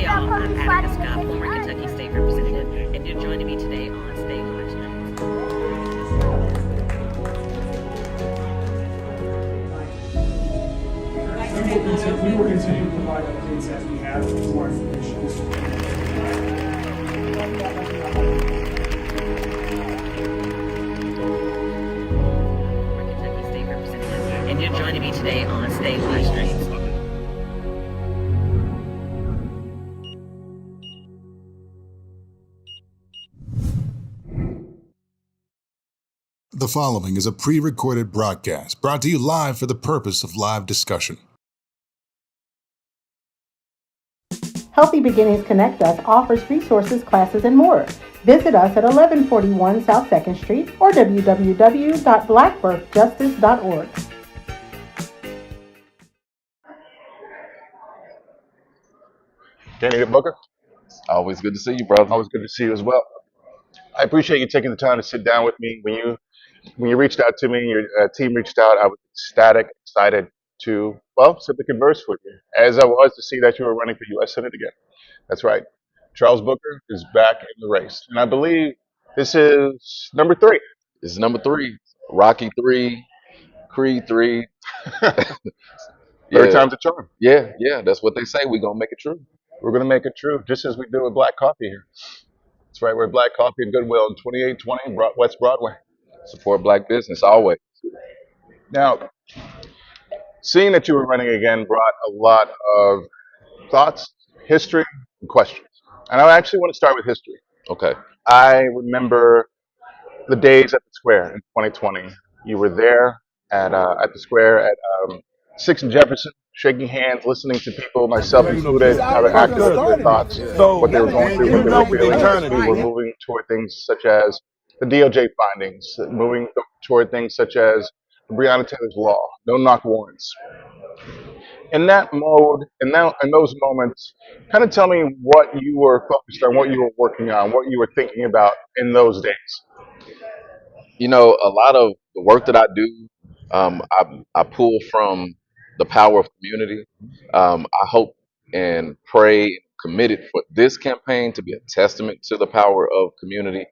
Hey y'all, I'm Attica Scott, former Kentucky State Representative, and you're joining me today on State Watch Nights. We will continue to provide updates as we have more information. Former Kentucky State Representative, and you're joining me today on State Watch Nights. The following is a pre-recorded broadcast brought to you live for the purpose of live discussion. Healthy Beginnings Connect Us offers resources, classes, and more. Visit us at 1141 South 2nd Street or www.blackbirthjustice.org. Candidate Booker, Always good to see you, brother. always good to see you as well. I appreciate you taking the time to sit down with me. When you reached out to me, your team reached out, I was ecstatic, excited to, well, simply converse with you, as I was to see that you were running for U.S. Senate again. That's right. Charles Booker is back in the race. And I believe this is number 3. This is number 3. Rocky 3, Creed 3. Third Yeah, time's a charm. yeah. That's what they say. We're gonna make it true. We're going to make it true, just as we do with Black Coffee here. That's right. We're at Black Coffee and Goodwill in 2820 West Broadway. Support black business always. Now, seeing that you were running again brought a lot of thoughts, history, and questions. And I actually want to start with history. Okay. I remember the days at the square in 2020. You were there at the square at 6th and Jefferson, shaking hands, listening to people, myself included, how they acted with their thoughts, what they were going through, what they were feeling. As we were moving toward things such as the DOJ findings, moving toward things such as Breonna Taylor's law, no knock warrants. In that mode, in those moments, kind of tell me what you were focused on, what you were working on, what you were thinking about in those days. You know, a lot of the work that I do, I pull from the power of community. I hope and pray, committed for this campaign to be a testament to the power of community.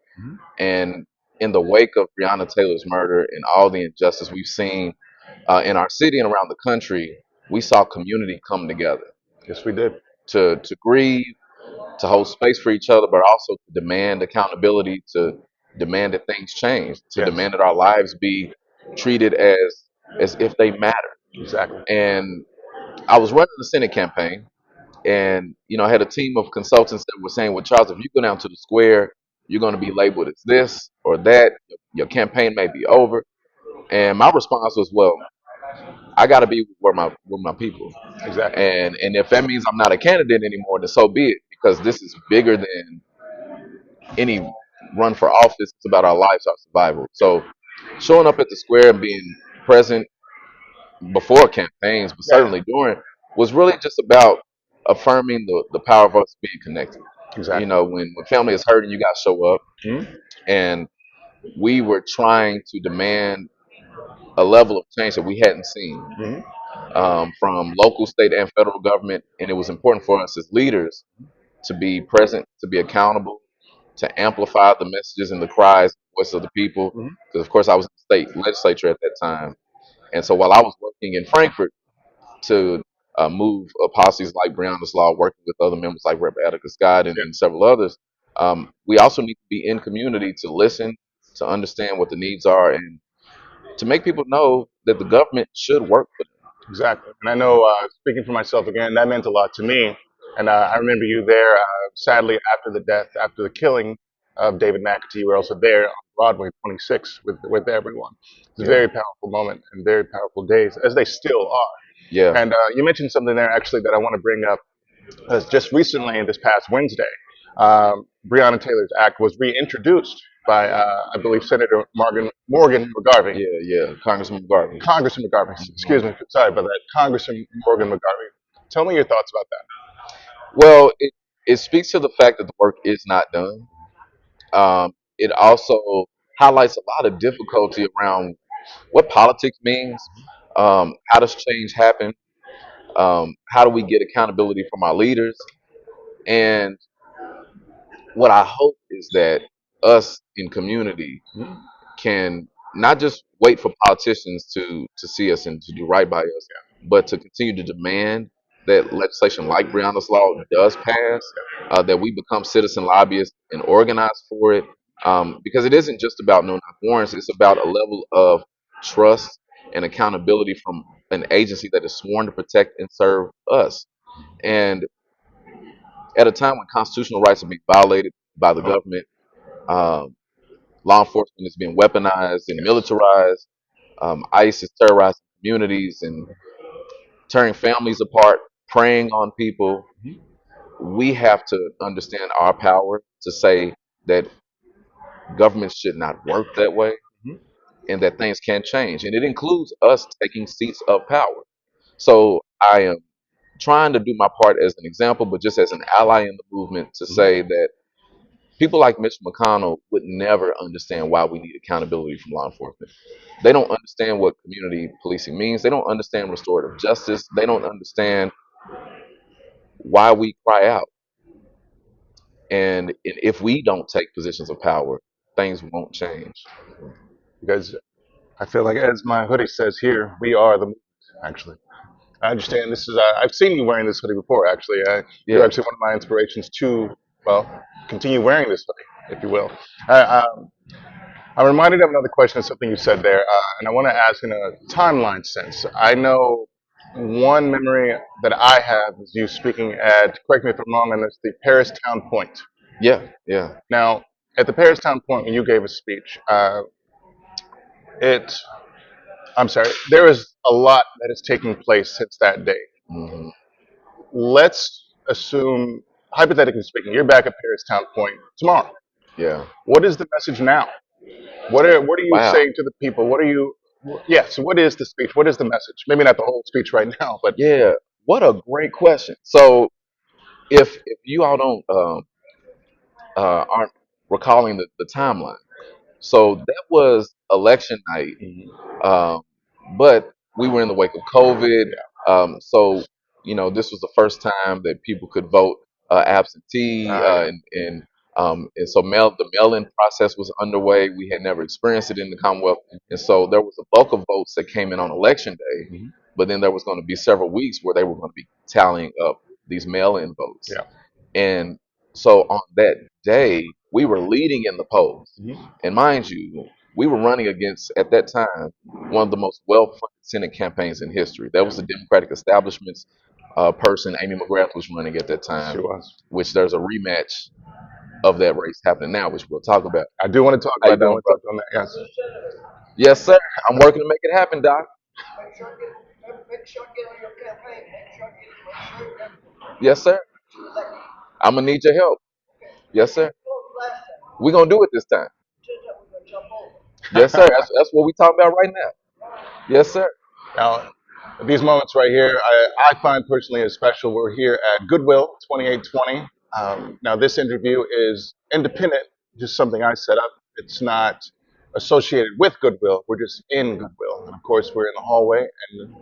And in the wake of Breonna Taylor's murder and all the injustice we've seen in our city and around the country, we saw community come together Yes, we did. to grieve, to hold space for each other, but also to demand accountability, to demand that things change, to Yes, demand that our lives be treated as if they matter. exactly. And I was running the Senate campaign, and I had a team of consultants that were saying, "Well, Charles, if you go down to the square, you're going to be labeled as this or that. Your campaign may be over." And my response was, "Well, I got to be where my people, Exactly. and if that means I'm not a candidate anymore, then so be it, because this is bigger than any run for office. It's about our lives, our survival." So showing up at the square and being present before campaigns, but Yeah, certainly during, was really just about affirming the power of us being connected. exactly. When family is hurting, you got to show up. Mhm. And we were trying to demand a level of change that we hadn't seen Mhm. from local, state, and federal government. And it was important for us as leaders to be present, to be accountable, to amplify the messages and the cries, voice of the people. Mhm. Because, of course, I was in the state legislature at that time. And so while I was working in Frankfurt to move policies like Breonna's Law, working with other members like Rep. Attica Scott and several others, we also need to be in community to listen, to understand what the needs are, and to make people know that the government should work for them. Exactly. And I know, speaking for myself again, that meant a lot to me. And I remember you there, sadly, after the killing of David McAtee, you were also there on Broadway 26 with everyone. It's a Yeah, very powerful moment and very powerful days, as they still are. yeah, And you mentioned something there, actually, that I want to bring up. Just recently, this past Wednesday, Breonna Taylor's Act was reintroduced by, I believe, Senator Morgan McGarvey. yeah. Congressman Garvey. Congressman McGarvey, excuse me, sorry about that. Congressman Morgan McGarvey. Tell me your thoughts about that. Well, it speaks to the fact that the work is not done. It also highlights a lot of difficulty around what politics means. How does change happen? How do we get accountability from our leaders? And what I hope is that us in community can not just wait for politicians to see us and to do right by us, but to continue to demand that legislation like Breonna's Law does pass, that we become citizen lobbyists and organize for it. Because it isn't just about no-knock warrants, it's about a level of trust and accountability from an agency that is sworn to protect and serve us. And at a time when constitutional rights are being violated by the government, um, law enforcement is being weaponized and militarized. ICE is terrorizing communities and tearing families apart, preying on people. We have to understand our power to say that government should not work that way and that things can change. And it includes us taking seats of power. So I am trying to do my part as an example, but just as an ally in the movement to say that people like Mitch McConnell would never understand why we need accountability from law enforcement. They don't understand what community policing means. They don't understand restorative justice. They don't understand why we cry out. And if we don't take positions of power, things won't change. Because I feel like, as my hoodie says here, we are the movement, actually. I understand this is, I've seen you wearing this hoodie before, actually. You're Yeah. actually one of my inspirations to, well, continue wearing this hoodie, if you will. I'm reminded of another question of something you said there, and I want to ask in a timeline sense. I know one memory that I have is you speaking at, correct me if I'm wrong, and it's the Paristown Point. Yeah, yeah. Now, at the Paristown Point, when you gave a speech, it, I'm sorry, there is a lot that has taken place since that day. hmm Let's assume, hypothetically speaking, you're back at Paristown Point tomorrow. Yeah. What is the message now? What are you Wow. saying to the people? What are you? Yes. What is the speech? What is the message? Maybe not the whole speech right now, but Yeah. What a great question. So if you all don't aren't recalling the timeline, so that was election night. Um, but we were in the wake of COVID. So, this was the first time that people could vote absentee. And so the mail-in process was underway. We had never experienced it in the Commonwealth. And so there was a bulk of votes that came in on election day. But then there was going to be several weeks where they were going to be tallying up these mail-in votes. Yeah. And so on that day, we were leading in the polls. And mind you, we were running against, at that time, one of the most well-funded Senate campaigns in history. That was the Democratic establishment's person, Amy McGrath, was running at that time, she was. which there's a rematch of that race happening now, which we'll talk about. I do want to talk How you about that. I doing, want to talk on that. Yes. Yes, sir. I'm working to make it happen, Doc. Yes, sir. I'm going to need your help. Yes, sir. We're going to do it this time. Yes, sir. That's what we're talking about right now. Yes, sir. Now, these moments right here, I find personally as special. We're here at Goodwill 2820. Now, this interview is independent, just something I set up. It's not associated with Goodwill. We're just in Goodwill. And of course, we're in the hallway and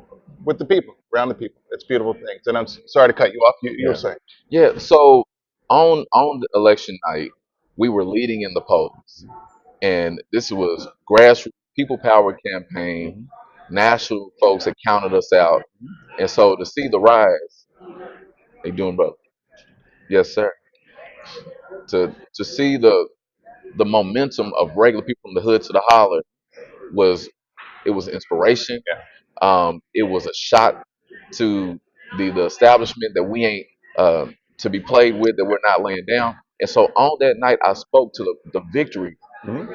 with the people, around the people. It's beautiful things. And I'm sorry to cut you off. You were saying. Yeah. So on the election night, we were leading in the polls, and this was grassroots people power campaign. National folks had counted us out, and so to see the rise, they doing, brother. Yes, sir. To see the momentum of regular people from the hood to the holler was inspiration. It was a shot to the establishment that we ain't to be played with, that we're not laying down. And so on that night, I spoke to the victory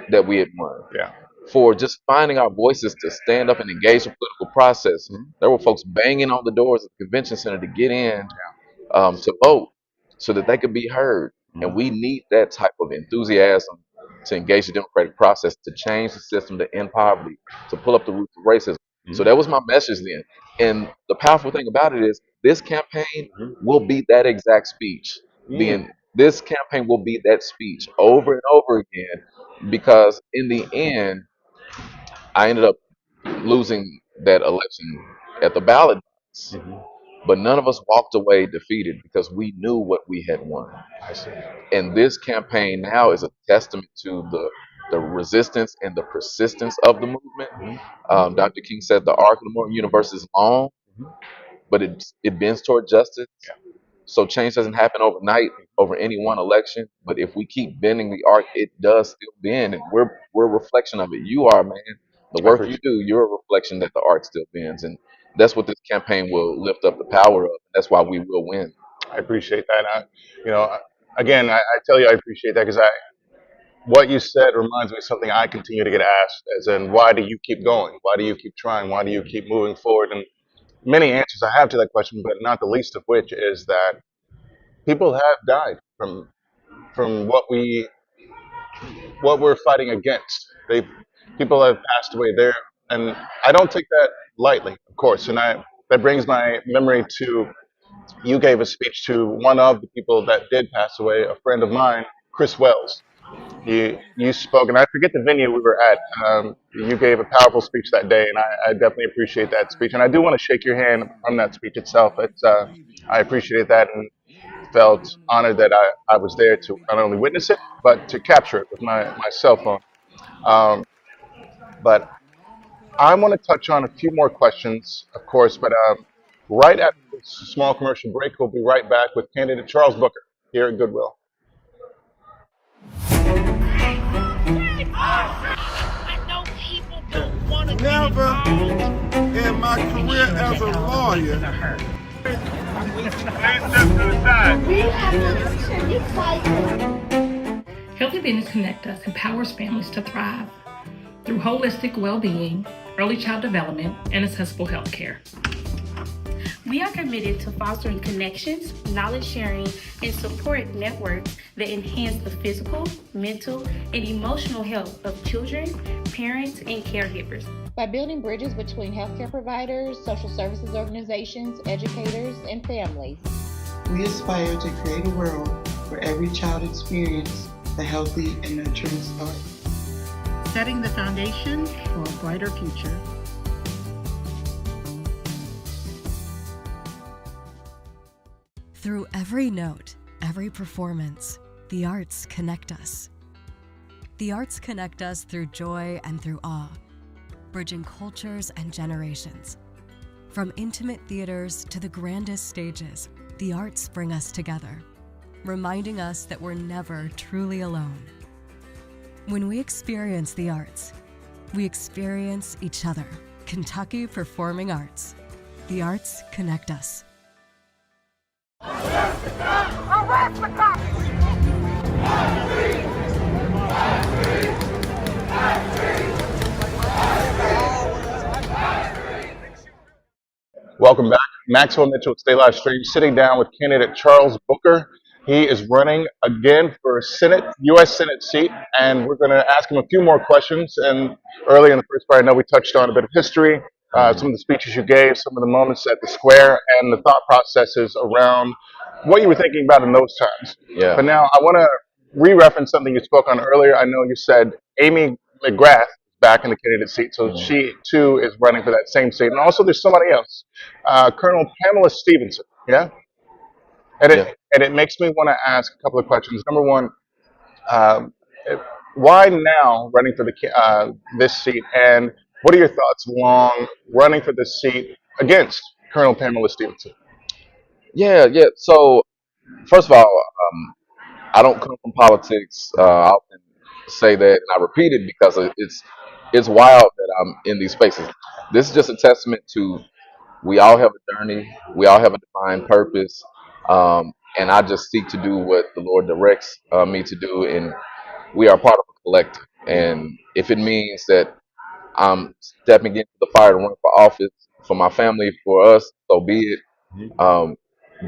that we had won. Yeah. For just finding our voices to stand up and engage the political process. There were folks banging on the doors of the convention center to get in to vote so that they could be heard. And we need that type of enthusiasm to engage the democratic process, to change the system, to end poverty, to pull up the roots of racism. So that was my message then. And the powerful thing about it is this campaign will be that exact speech. This campaign will be that speech over and over again, because in the end, I ended up losing that election at the ballot box. but none of us walked away defeated because we knew what we had won. I see. And this campaign now is a testament to the resistance and the persistence of the movement. Dr. King said the arc of the modern universe is long, but it bends toward justice. So change doesn't happen overnight over any one election, but if we keep bending the arc, it does still bend, and we're a reflection of it. You are, man. The work you do, you're a reflection that the arc still bends, and that's what this campaign will lift up the power of. That's why we will win. I appreciate that. Again, I tell you I appreciate that because what you said reminds me of something I continue to get asked, as in, why do you keep going? Why do you keep trying? Why do you keep moving forward? And many answers I have to that question, but not the least of which is that people have died from what we're fighting against. People have passed away there, and I don't take that lightly, of course. And that brings my memory to, you gave a speech to one of the people that did pass away, a friend of mine, Chris Wells. You spoke, and I forget the venue we were at. You gave a powerful speech that day, and I definitely appreciate that speech. And I do want to shake your hand on that speech itself. I appreciate that and felt honored that I was there to not only witness it, but to capture it with my cell phone. But I want to touch on a few more questions, of course, but right after this small commercial break, we'll be right back with candidate Charles Booker here at Goodwill. Never in my career as a lawyer. Healthy Business Connect Us empowers families to thrive through holistic well-being, early child development, and accessible health care. We are committed to fostering connections, knowledge sharing, and support networks that enhance the physical, mental, and emotional health of children, parents, and caregivers. By building bridges between healthcare providers, social services organizations, educators, and families, we aspire to create a world where every child experiences a healthy and nurturing start. Setting the foundation for a brighter future. Through every note, every performance, the arts connect us. The arts connect us through joy and through awe, bridging cultures and generations. From intimate theaters to the grandest stages, the arts bring us together, reminding us that we're never truly alone. When we experience the arts, we experience each other. Kentucky Performing Arts. The arts connect us. Welcome back. Maxwell Mitchell at Stay Live Stream, sitting down with candidate Charles Booker. He is running again for a U.S. Senate seat, and we're going to ask him a few more questions. And early in the first part, I know we touched on a bit of history, some of the speeches you gave, some of the moments at the square, and the thought processes around what you were thinking about in those times. Yeah. But now I want to re-reference something you spoke on earlier. I know you said Amy McGrath is back in the candidate seat, so she too is running for that same seat. And also there's somebody else, Colonel Pamela Stevenson. Yeah. And it makes me want to ask a couple of questions. Number one, why now running for this seat, and what are your thoughts along running for this seat against Colonel Pamela Stevenson? Yeah. So, first of all, I don't come from politics. I often say that, and I repeat it because it's wild that I'm in these spaces. This is just a testament to we all have a journey, we all have a defined purpose, and I just seek to do what the Lord directs me to do, and we are part of a collective. And if it means that I'm stepping into the fire to run for office for my family, for us, so be it.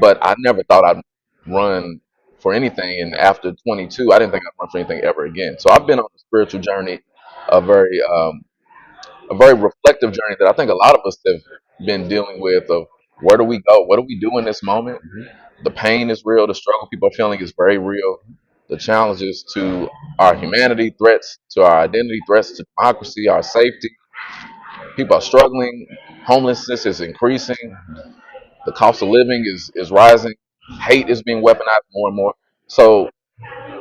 But I never thought I'd run for anything, and after 22, I didn't think I'd run for anything ever again. So I've been on a spiritual journey, a very reflective journey that I think a lot of us have been dealing with. Of where do we go? What do we do in this moment? The pain is real. The struggle people are feeling is very real. The challenges to our humanity, threats to our identity, threats to democracy, our safety. People are struggling. Homelessness is increasing. The cost of living is rising. Hate is being weaponized more and more. So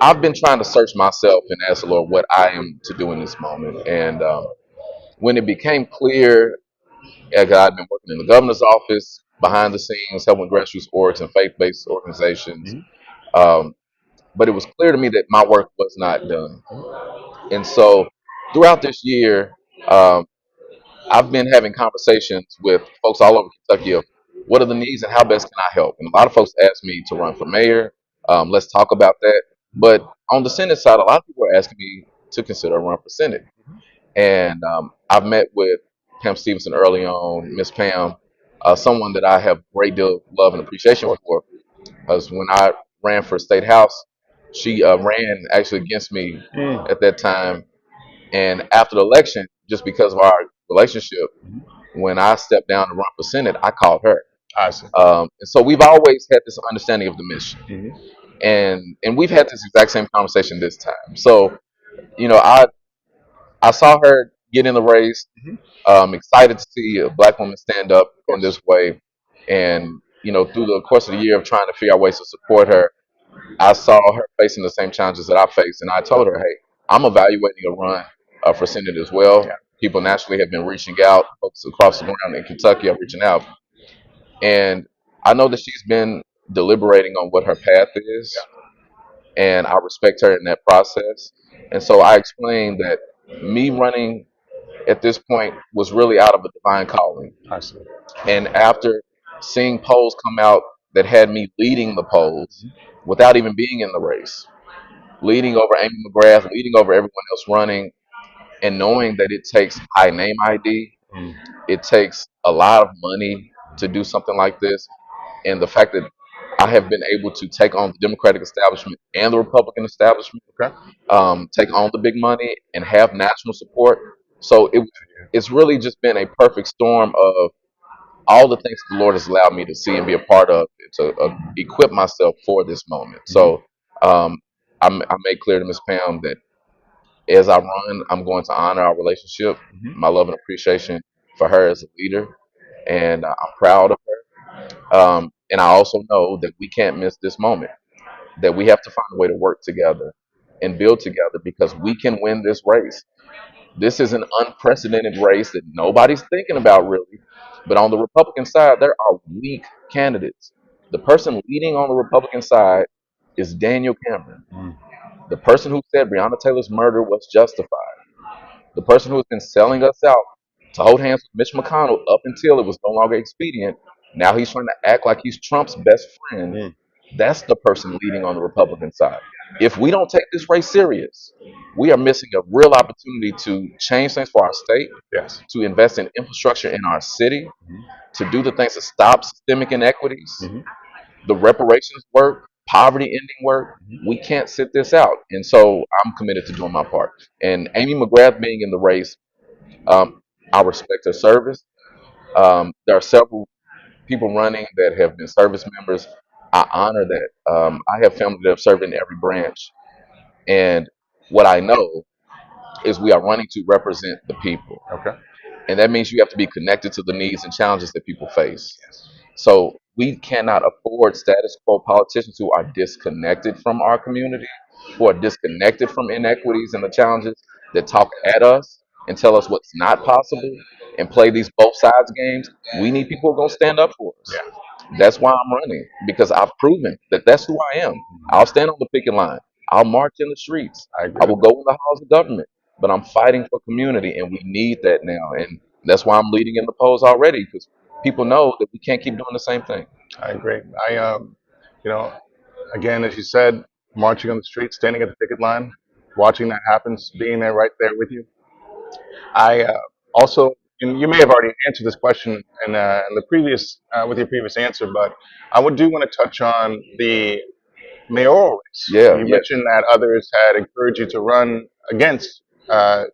I've been trying to search myself and ask the Lord what I am to do in this moment. And when it became clear, I've been working in the governor's office, behind the scenes, helping grassroots orgs and faith-based organizations. But it was clear to me that my work was not done. And so throughout this year, um, I've been having conversations with folks all over Kentucky of what are the needs and how best can I help. And a lot of folks ask me to run for mayor. Let's talk about that. But on the Senate side, a lot of people are asking me to consider a run for Senate. And I've met with Pam Stevenson early on, Miss Pam, someone that I have a great deal of love and appreciation for. Because when I ran for state house, she ran actually against me at that time. And after the election, just because of our relationship, when I stepped down to run for Senate, I called her. I see. And so we've always had this understanding of the mission. And we've had this exact same conversation this time. So, you know, I saw her get in the race. Excited to see a black woman stand up in this way. And, you know, through the course of the year of trying to figure out ways to support her, I saw her facing the same challenges that I faced. And I told her, hey, I'm evaluating a run for Senate as well. People naturally have been reaching out. Folks across the ground in Kentucky are reaching out. And I know that she's been deliberating on what her path is. And I respect her in that process. And so I explained that me running at this point was really out of a divine calling. I see. And after seeing polls come out that had me leading the polls without even being in the race, leading over Amy McGrath, leading over everyone else running, and knowing that it takes high name ID, it takes a lot of money to do something like this, and the fact that I have been able to take on the Democratic establishment and the Republican establishment, take on the big money and have national support. So it's really just been a perfect storm of all the things the Lord has allowed me to see and be a part of to equip myself for this moment. So I made clear to Ms. Pam that as I run, I'm going to honor our relationship, my love and appreciation for her as a leader, and I'm proud of her. And I also know that we can't miss this moment, that we have to find a way to work together and build together because we can win this race. This is an unprecedented race that nobody's thinking about really. But on the Republican side, there are weak candidates. The person leading on the Republican side is Daniel Cameron, the person who said Breonna Taylor's murder was justified, the person who has been selling us out to hold hands with Mitch McConnell up until it was no longer expedient. Now he's trying to act like he's Trump's best friend. That's the person leading on the Republican side. If we don't take this race serious, we are missing a real opportunity to change things for our state, to invest in infrastructure in our city, to do the things to stop systemic inequities, the reparations work, poverty ending work. We can't sit this out. And so I'm committed to doing my part. And Amy McGrath being in the race, I respect her service. There are several people running that have been service members. I honor that. I have family that have served in every branch. And what I know is we are running to represent the people. And that means you have to be connected to the needs and challenges that people face. So we cannot afford status quo politicians who are disconnected from our community, who are disconnected from inequities and the challenges, that talk at us and tell us what's not possible and play these both sides games. We need people who are going to stand up for us. That's why I'm running, because I've proven that that's who I am. I'll stand on the picket line. I'll march in the streets. I will go in the halls of government. But I'm fighting for community, and we need that now. And that's why I'm leading in the polls already, because people know that we can't keep doing the same thing. I agree. You know, again, as you said, marching on the street, standing at the picket line, watching that happen, being there right there with you. I also, and you may have already answered this question in the previous, with your previous answer, but I do want to touch on the mayoral race. You mentioned that others had encouraged you to run against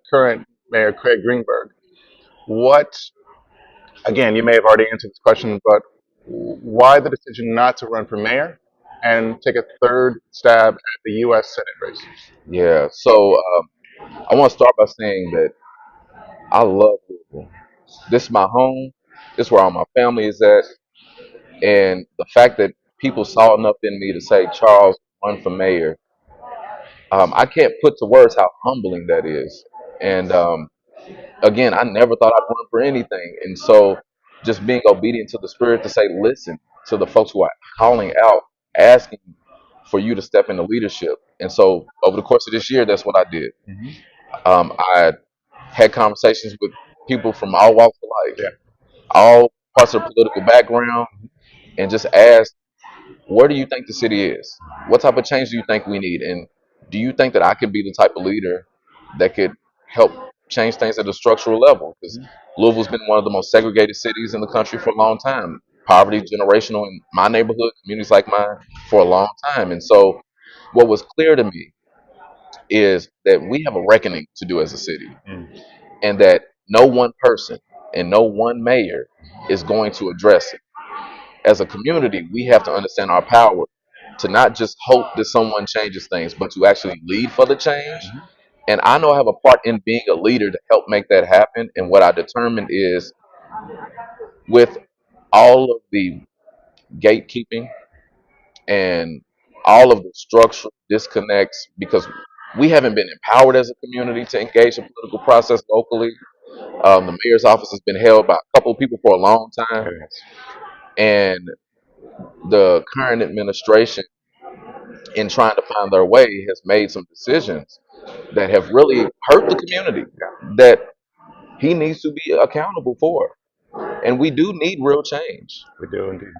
current Mayor Craig Greenberg. Again, you may have already answered this question, but why the decision not to run for mayor and take a third stab at the U.S. Senate race? Yeah, so I want to start by saying that I love Louisville. This is my home. This is where all my family is at. And the fact that people saw enough in me to say, Charles, run for mayor, I can't put to words how humbling that is. And again, I never thought I'd run for anything. And so just being obedient to the Spirit to say, listen to the folks who are calling out, asking for you to step into leadership. And so over the course of this year, that's what I did. I had conversations with people from all walks of life, all parts of the political background, and just asked, where do you think the city is? What type of change do you think we need? And do you think that I could be the type of leader that could help change things at a structural level? Because Louisville's been one of the most segregated cities in the country for a long time. Poverty generational in my neighborhood, communities like mine, for a long time. And so what was clear to me is that we have a reckoning to do as a city, and that no one person and no one mayor is going to address it. As a community, we have to understand our power to not just hope that someone changes things, but to actually lead for the change. And I know I have a part in being a leader to help make that happen. And what I determined is, with all of the gatekeeping and all of the structural disconnects, because we haven't been empowered as a community to engage the political process locally. The mayor's office has been held by a couple of people for a long time. And the current administration, in trying to find their way, has made some decisions that have really hurt the community that he needs to be accountable for. And we do need real change. We do indeed.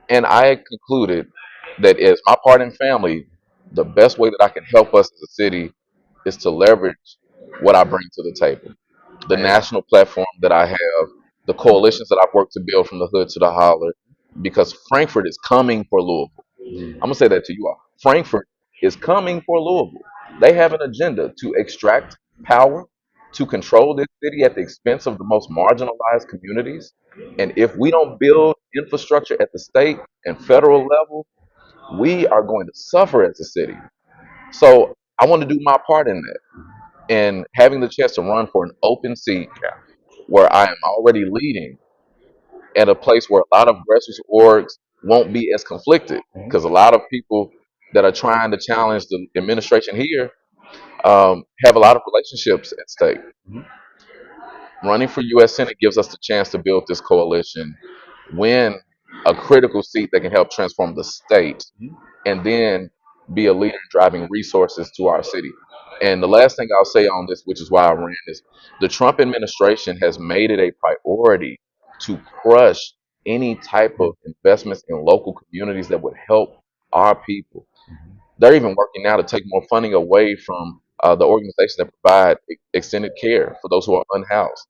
And I concluded that as my part in family, the best way that I can help us as a city is to leverage what I bring to the table. The national platform that I have, the coalitions that I've worked to build from the hood to the holler, because Frankfurt is coming for Louisville. I'm going to say that to you all. Frankfurt is coming for Louisville. They have an agenda to extract power, to control this city at the expense of the most marginalized communities. And if we don't build infrastructure at the state and federal level, we are going to suffer as a city. So I want to do my part in that. And having the chance to run for an open seat where I am already leading at a place where a lot of grassroots orgs won't be as conflicted, because a lot of people that are trying to challenge the administration here have a lot of relationships at stake. Running for U.S. Senate gives us the chance to build this coalition, win a critical seat that can help transform the state, and then be a leader driving resources to our city. And the last thing I'll say on this, which is why I ran, is the Trump administration has made it a priority to crush any type of investments in local communities that would help our people. They're even working now to take more funding away from the organizations that provide extended care for those who are unhoused,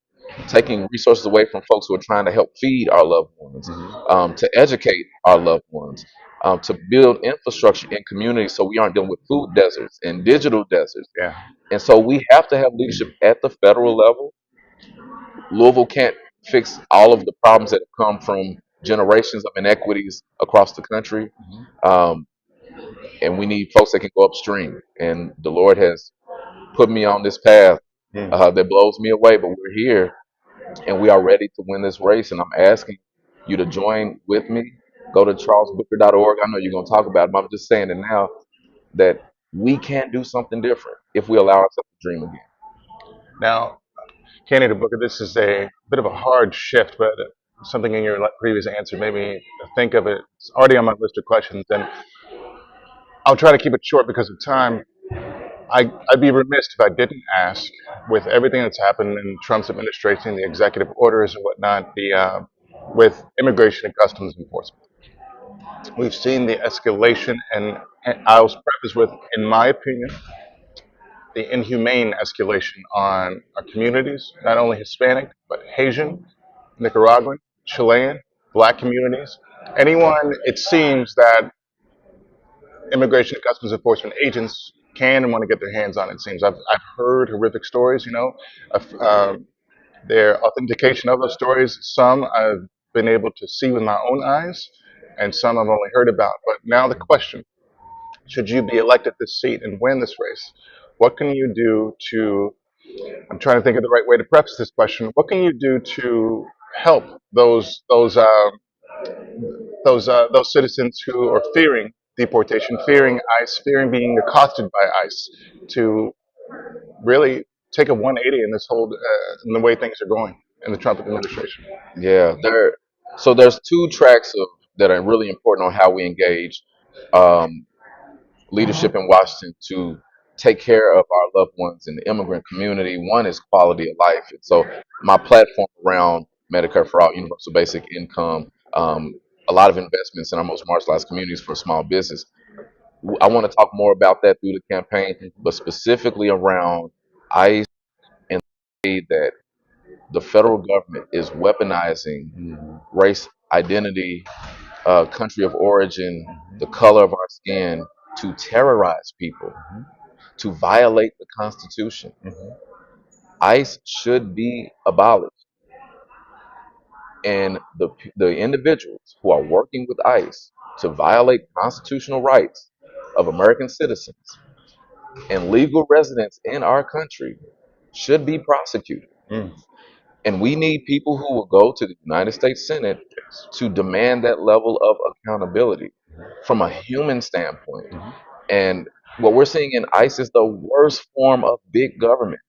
taking resources away from folks who are trying to help feed our loved ones, to educate our loved ones, to build infrastructure in communities so we aren't dealing with food deserts and digital deserts. And so we have to have leadership at the federal level. Louisville can't fix all of the problems that have come from generations of inequities across the country. And we need folks that can go upstream. And the Lord has put me on this path that blows me away, but we're here and we are ready to win this race. And I'm asking you to join with me. Go to charlesbooker.org. I know you're going to talk about it, but I'm just saying it now, that we can do something different if we allow ourselves to dream again. Now, Candidate Booker, this is a bit of a hard shift, but something in your previous answer made me think of it. It's already on my list of questions, and I'll try to keep it short because of time. I'd be remiss if I didn't ask, with everything that's happened in Trump's administration, the executive orders and whatnot, with immigration and customs enforcement. We've seen the escalation, and I'll preface with, in my opinion, the inhumane escalation on our communities, not only Hispanic, but Haitian, Nicaraguan, Chilean, Black communities. Anyone, it seems, that immigration and customs enforcement agents can and want to get their hands on, it seems. I've heard horrific stories, of their authentication of those stories. Some I've been able to see with my own eyes, and some I've only heard about. But now the question, should you be elected this seat and win this race, what can you do to, I'm trying to think of the right way to preface this question, what can you do to help those those citizens who are fearing deportation, fearing ICE, fearing being accosted by ICE, to really take a 180 in this whole in the way things are going in the Trump administration. Yeah, there's two tracks that are really important on how we engage leadership in Washington to take care of our loved ones in the immigrant community. One is quality of life. And so my platform around Medicare for All, universal basic income, a lot of investments in our most marginalized communities for small business. I want to talk more about that through the campaign, but specifically around ICE and the way that the federal government is weaponizing race, identity, country of origin, the color of our skin to terrorize people, to violate the Constitution. ICE should be abolished. And the individuals who are working with ICE to violate constitutional rights of American citizens and legal residents in our country should be prosecuted. And we need people who will go to the United States Senate to demand that level of accountability from a human standpoint. And what we're seeing in ICE is the worst form of big government.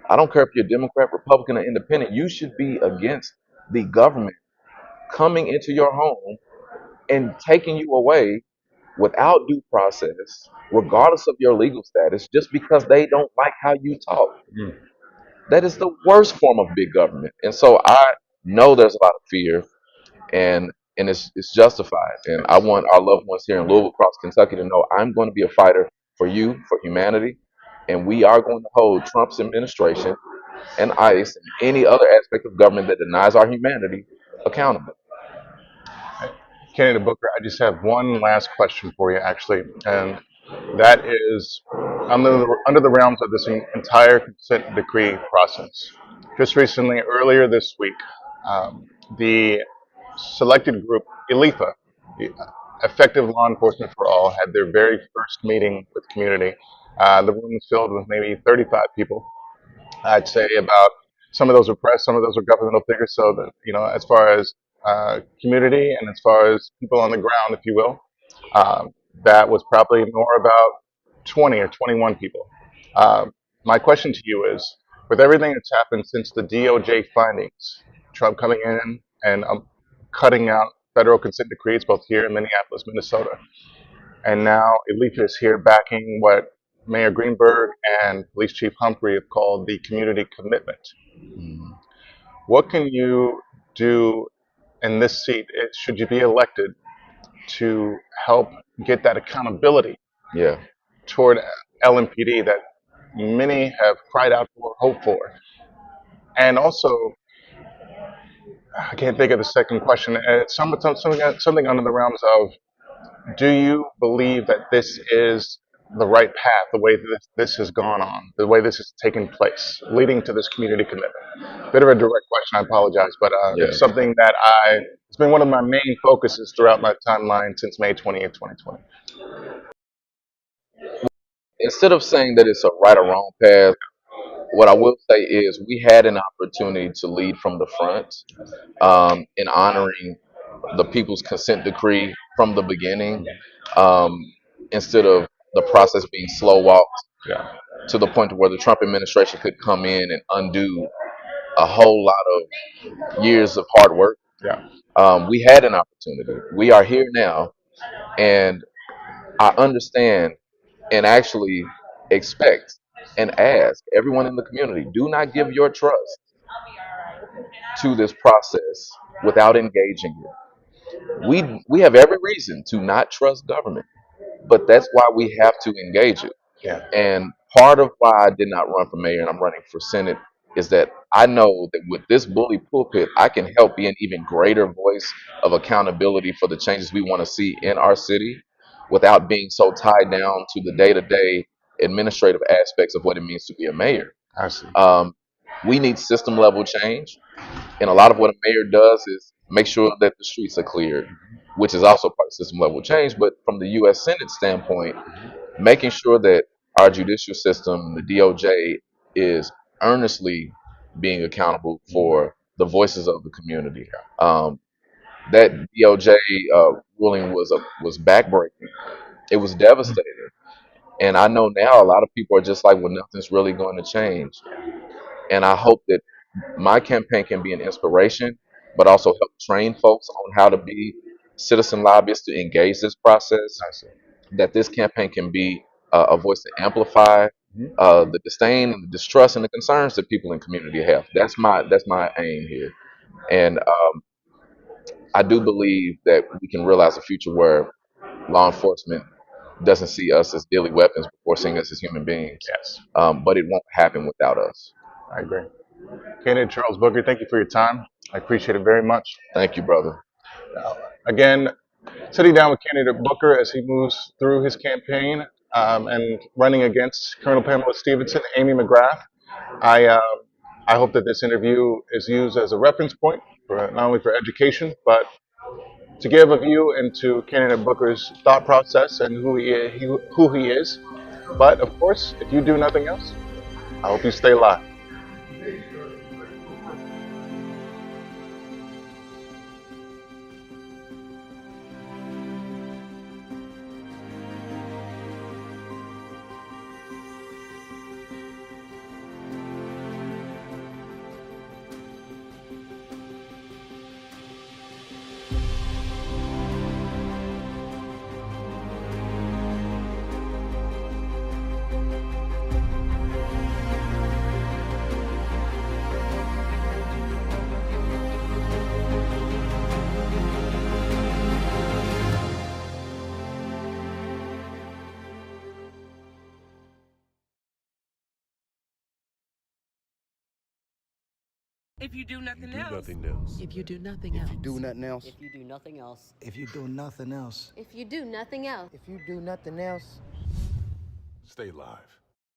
I don't care if you're Democrat, Republican, or Independent, you should be against the government coming into your home and taking you away without due process, regardless of your legal status, just because they don't like how you talk. That is the worst form of big government. And so I know there's a lot of fear, and it's justified. And I want our loved ones here in Louisville, across Kentucky, to know I'm going to be a fighter for you, for humanity, and we are going to hold Trump's administration and ICE and any other aspect of government that denies our humanity accountable. Kennedy Booker, I just have one last question for you, actually, and that is under the realms of this entire consent decree process. Just recently, earlier this week, the selected group, ELIFA, Effective Law Enforcement for All, had their very first meeting with the community. The room was filled with maybe 35 people. I'd say about some of those are press, some of those are governmental figures. So that, you know, as far as community and as far as people on the ground, if you will, that was probably more about 20 or 21 people. My question to you is, with everything that's happened since the DOJ findings, Trump coming in and cutting out federal consent decrees both here in Minneapolis, Minnesota, and now ELIFA is here backing what Mayor Greenberg and Police Chief Humphrey have called the community commitment. What can you do in this seat, should you be elected, to help get that accountability toward LMPD that many have cried out for, hoped for? And also, I can't think of the second question. It's something under the realms of, do you believe that this is the right path, the way this has gone on, the way this has taken place, leading to this community commitment? Bit of a direct question, I apologize, but it's something that it's been one of my main focuses throughout my timeline since May 20th, 2020. Instead of saying that it's a right or wrong path, what I will say is we had an opportunity to lead from the front in honoring the People's Consent Decree from the beginning, instead of the process being slow walked to the point where the Trump administration could come in and undo a whole lot of years of hard work. We had an opportunity. We are here now, and I understand and actually expect and ask everyone in the community, do not give your trust to this process without engaging it. We have every reason to not trust government, but that's why we have to engage it. And part of why I did not run for mayor and I'm running for Senate is that I know that with this bully pulpit, I can help be an even greater voice of accountability for the changes we want to see in our city without being so tied down to the day-to-day administrative aspects of what it means to be a mayor. I see. We need system level change. And a lot of what a mayor does is make sure that the streets are cleared, which is also part of system level change. But from the U.S. Senate standpoint, making sure that our judicial system, the DOJ, is earnestly being accountable for the voices of the community. that DOJ ruling was backbreaking. It was devastating. And I know now a lot of people are just like, well, nothing's really going to change. And I hope that my campaign can be an inspiration, but also help train folks on how to be citizen lobbyists to engage this process. That this campaign can be a voice to amplify the disdain, and the distrust, and the concerns that people in the community have. That's my aim here. And I do believe that we can realize a future where law enforcement doesn't see us as daily weapons before seeing us as human beings. Yes. But it won't happen without us. I agree. Candidate Charles Booker, thank you for your time. I appreciate it very much. Thank you, brother. Again, sitting down with candidate Booker as he moves through his campaign and running against Colonel Pamela Stevenson, Amy McGrath. I hope that this interview is used as a reference point for not only for education, but to give a view into candidate Booker's thought process and who he is. But of course, if you do nothing else, I hope you stay live. If you do nothing else. If you do nothing else. If you do nothing else. If you do nothing else. If you do nothing else. If you do nothing else. If you do nothing else. Stay live.